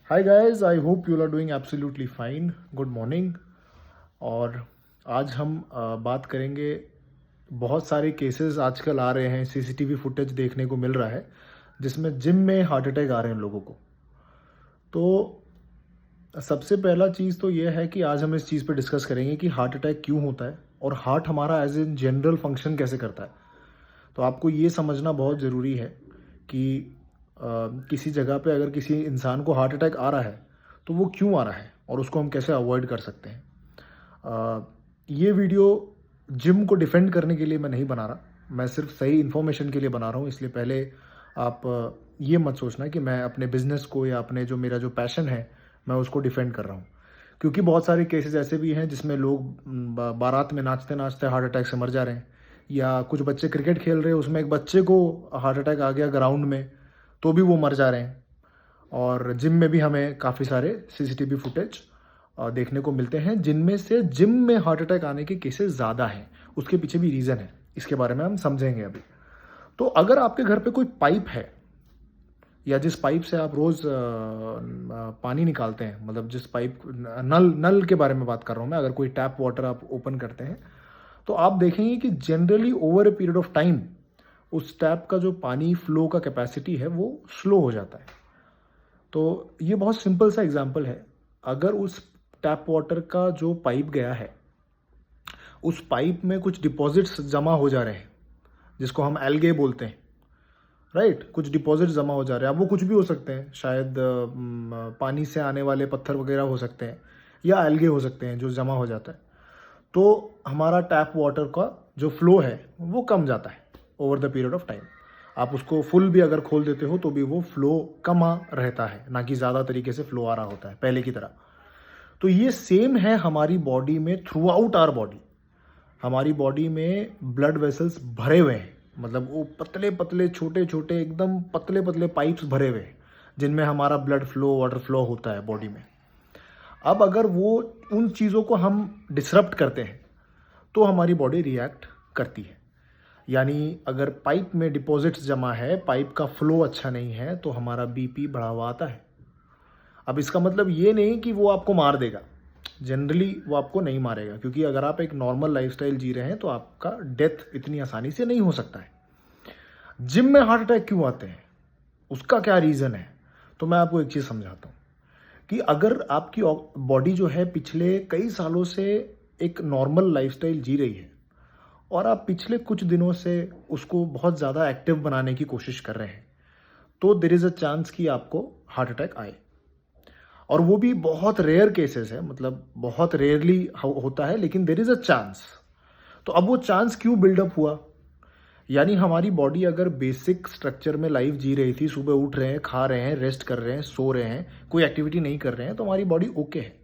Hi guys, I hope you are doing absolutely fine. Good morning. और आज हम बात करेंगे। बहुत सारे केसेस आजकल आ रहे हैं, सीसीटीवी फुटेज देखने को मिल रहा है जिसमें जिम में हार्ट अटैक आ रहे हैं लोगों को। तो सबसे पहला चीज़ तो ये है कि आज हम इस चीज़ पे डिस्कस करेंगे कि हार्ट अटैक क्यों होता है और हार्ट हमारा एज इन जनरल फंक्शन कैसे करता है। तो आपको ये समझना बहुत ज़रूरी है कि किसी जगह पे अगर किसी इंसान को हार्ट अटैक आ रहा है तो वो क्यों आ रहा है और उसको हम कैसे अवॉइड कर सकते हैं। ये वीडियो जिम को डिफेंड करने के लिए मैं नहीं बना रहा, मैं सिर्फ सही इन्फॉर्मेशन के लिए बना रहा हूँ। इसलिए पहले आप ये मत सोचना कि मैं अपने बिजनेस को या अपने जो मेरा जो पैशन है मैं उसको डिफेंड कर रहा हूँ, क्योंकि बहुत सारे केसेस ऐसे भी हैं जिसमें लोग बारात में नाचते नाचते हार्ट अटैक से मर जा रहे हैं। या कुछ बच्चे क्रिकेट खेल रहे हैं, उसमें एक बच्चे को हार्ट अटैक आ गया ग्राउंड में, तो भी वो मर जा रहे हैं। और जिम में भी हमें काफ़ी सारे सीसीटीवी फुटेज देखने को मिलते हैं जिनमें से जिम में हार्ट अटैक आने के केसेस ज़्यादा हैं। उसके पीछे भी रीज़न है, इसके बारे में हम समझेंगे अभी। तो अगर आपके घर पे कोई पाइप है या जिस पाइप से आप रोज़ पानी निकालते हैं, मतलब जिस पाइप नल नल के बारे में बात कर रहा हूँ मैं, अगर कोई टैप वाटर आप ओपन करते हैं तो आप देखेंगे कि generally over a period of time उस टैप का जो पानी फ्लो का कैपेसिटी है वो स्लो हो जाता है। तो ये बहुत सिंपल सा एग्जांपल है। अगर उस टैप वाटर का जो पाइप गया है, उस पाइप में कुछ डिपॉजिट्स जमा हो जा रहे हैं जिसको हम एल्गे बोलते हैं, राइट। कुछ डिपॉजिट जमा हो जा रहे हैं, अब वो कुछ भी हो सकते हैं, शायद पानी से आने वाले पत्थर वगैरह हो सकते हैं या एल्गे हो सकते हैं जो जमा हो जाता है। तो हमारा टैप वाटर का जो फ्लो है वो कम जाता है over the period of time. आप उसको फुल भी अगर खोल देते हो तो भी वो फ्लो कम रहता है, ना कि ज़्यादा तरीके से फ्लो आ रहा होता है पहले की तरह। तो ये सेम है हमारी बॉडी में, थ्रू आउट आवर बॉडी। हमारी बॉडी में ब्लड वेसल्स भरे हुए हैं, मतलब वो पतले पतले छोटे छोटे एकदम पतले पतले पाइप्स भरे हुए हैं जिनमें हमारा ब्लड फ्लो वाटर फ्लो होता है बॉडी में। अब अगर वो उन चीज़ों को हम डिसरप्ट करते हैं तो हमारी बॉडी रिएक्ट करती है। यानी अगर पाइप में डिपॉजिट्स जमा है, पाइप का फ्लो अच्छा नहीं है, तो हमारा बीपी बढ़ा हुआ आता है। अब इसका मतलब ये नहीं कि वो आपको मार देगा, जनरली वो आपको नहीं मारेगा, क्योंकि अगर आप एक नॉर्मल लाइफस्टाइल जी रहे हैं तो आपका डेथ इतनी आसानी से नहीं हो सकता है। जिम में हार्ट अटैक क्यों आते हैं, उसका क्या रीज़न है, तो मैं आपको एक चीज़ समझाता हूँ कि अगर आपकी बॉडी जो है पिछले कई सालों से एक नॉर्मल लाइफस्टाइल जी रही है और आप पिछले कुछ दिनों से उसको बहुत ज़्यादा एक्टिव बनाने की कोशिश कर रहे हैं, तो देयर इज़ अ चांस कि आपको हार्ट अटैक आए। और वो भी बहुत रेयर केसेस है, मतलब बहुत रेयरली होता है, लेकिन देयर इज़ अ चांस। तो अब वो चांस क्यों बिल्डअप हुआ, यानी हमारी बॉडी अगर बेसिक स्ट्रक्चर में लाइफ जी रही थी, सुबह उठ रहे हैं, खा रहे हैं, रेस्ट कर रहे हैं, सो रहे हैं, कोई एक्टिविटी नहीं कर रहे हैं, तो हमारी बॉडी ओके है।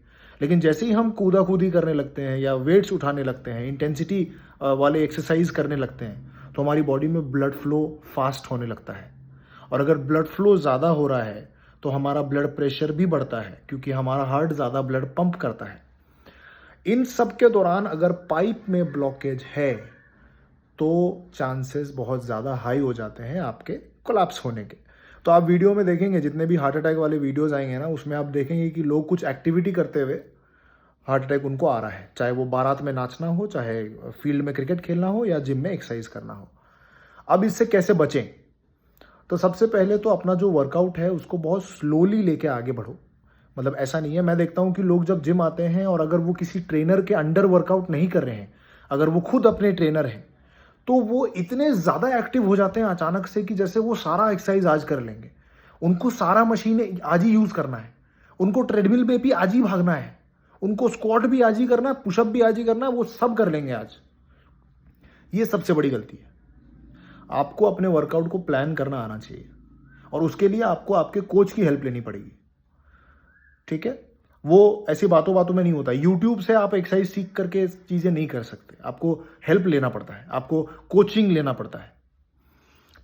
लेकिन जैसे ही हम कूदा कूदी करने लगते हैं या वेट्स उठाने लगते हैं, इंटेंसिटी वाले एक्सरसाइज करने लगते हैं, तो हमारी बॉडी में ब्लड फ्लो फास्ट होने लगता है। और अगर ब्लड फ्लो ज़्यादा हो रहा है तो हमारा ब्लड प्रेशर भी बढ़ता है, क्योंकि हमारा हार्ट ज़्यादा ब्लड पंप करता है। इन सब के दौरान अगर पाइप में ब्लॉकेज है तो चांसेस बहुत ज़्यादा हाई हो जाते हैं आपके कोलैप्स होने के। तो आप वीडियो में देखेंगे, जितने भी हार्ट अटैक वाले वीडियोस आएंगे ना, उसमें आप देखेंगे कि लोग कुछ एक्टिविटी करते हुए हार्ट अटैक उनको आ रहा है, चाहे वो बारात में नाचना हो, चाहे फील्ड में क्रिकेट खेलना हो या जिम में एक्सरसाइज करना हो। अब इससे कैसे बचें, तो सबसे पहले तो अपना जो वर्कआउट है उसको बहुत स्लोली लेके आगे बढ़ो। मतलब ऐसा नहीं है, मैं देखता हूँ कि लोग जब जिम आते हैं और अगर वो किसी ट्रेनर के अंडर वर्कआउट नहीं कर रहे हैं, अगर वो खुद अपने ट्रेनर हैं, तो वो इतने ज़्यादा एक्टिव हो जाते हैं अचानक से कि जैसे वो सारा एक्सरसाइज आज कर लेंगे। उनको सारा मशीन आज ही यूज़ करना है, उनको ट्रेडमिल पे भी आज ही भागना है, उनको स्क्वाट भी आज ही करना है, पुशअप भी आज ही करना है, वो सब कर लेंगे आज। ये सबसे बड़ी गलती है। आपको अपने वर्कआउट को प्लान करना आना चाहिए और उसके लिए आपको आपके कोच की हेल्प लेनी पड़ेगी, ठीक है। वो ऐसी बातों बातों में नहीं होता। यूट्यूब से आप एक्सरसाइज सीख करके चीज़ें नहीं कर सकते, आपको हेल्प लेना पड़ता है, आपको कोचिंग लेना पड़ता है,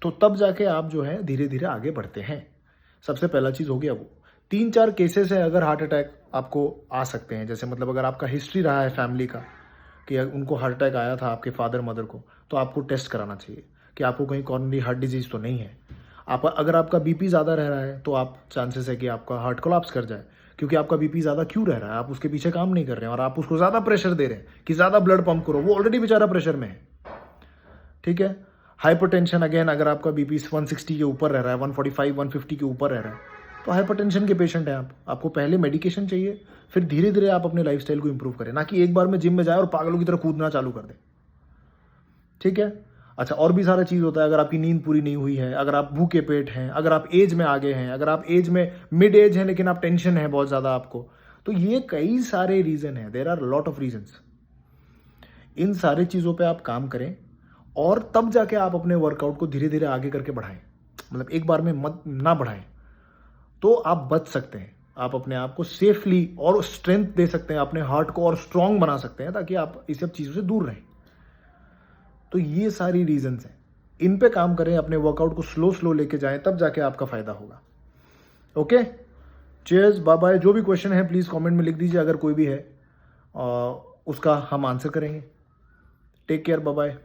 तो तब जाके आप जो है धीरे धीरे आगे बढ़ते हैं। सबसे पहला चीज़ हो गया वो। 3-4 केसेस है अगर हार्ट अटैक आपको आ सकते हैं, जैसे मतलब अगर आपका हिस्ट्री रहा है फैमिली का कि उनको हार्ट अटैक आया था आपके फादर मदर को, तो आपको टेस्ट कराना चाहिए कि आपको कहीं कॉरोनरी हार्ट डिजीज़ तो नहीं है। आप अगर आपका बीपी ज़्यादा रह रहा है तो आप चांसेस है कि आपका हार्ट कोलैप्स कर जाए, क्योंकि आपका बीपी ज़्यादा क्यों रह रहा है, आप उसके पीछे काम नहीं कर रहे हैं और आप उसको ज़्यादा प्रेशर दे रहे हैं कि ज़्यादा ब्लड पंप करो, वो ऑलरेडी बेचारा प्रेशर में है। ठीक है। हाइपरटेंशन, अगेन अगर आपका बीपी 160 के ऊपर रह रहा है, 145 150 के ऊपर रह रहा है, तो हाइपरटेंशन के पेशेंट हैं आप, आपको पहले मेडिकेशन चाहिए, फिर धीरे धीरे आप अपने लाइफस्टाइल को इंप्रूव करें, ना कि एक बार में जिम में जाए और पागलों की तरह कूदना चालू कर दें। ठीक है। अच्छा, और भी सारा चीज़ होता है, अगर आपकी नींद पूरी नहीं हुई है, अगर आप भूखे पेट हैं, अगर आप एज में आगे हैं, अगर आप एज में मिड एज हैं लेकिन आप टेंशन है बहुत ज़्यादा आपको, तो ये कई सारे रीज़न हैं, there are lot of reasons. इन सारी चीज़ों पे आप काम करें और तब जाके आप अपने वर्कआउट को धीरे धीरे आगे करके बढ़ाएं, मतलब एक बार में मत ना बढ़ाएं, तो आप बच सकते हैं, आप अपने आप को सेफली और स्ट्रेंथ दे सकते हैं, अपने हार्ट को और स्ट्रांग बना सकते हैं, ताकि आप इस सब चीज़ों से दूर रहें। तो ये सारी रीजंस हैं, इन पे काम करें, अपने वर्कआउट को स्लो स्लो लेके जाएं, तब जाके आपका फायदा होगा। Okay, cheers, bye bye. जो भी क्वेश्चन है प्लीज़ कमेंट में लिख दीजिए, अगर कोई भी है उसका हम आंसर करेंगे। Take care, bye bye.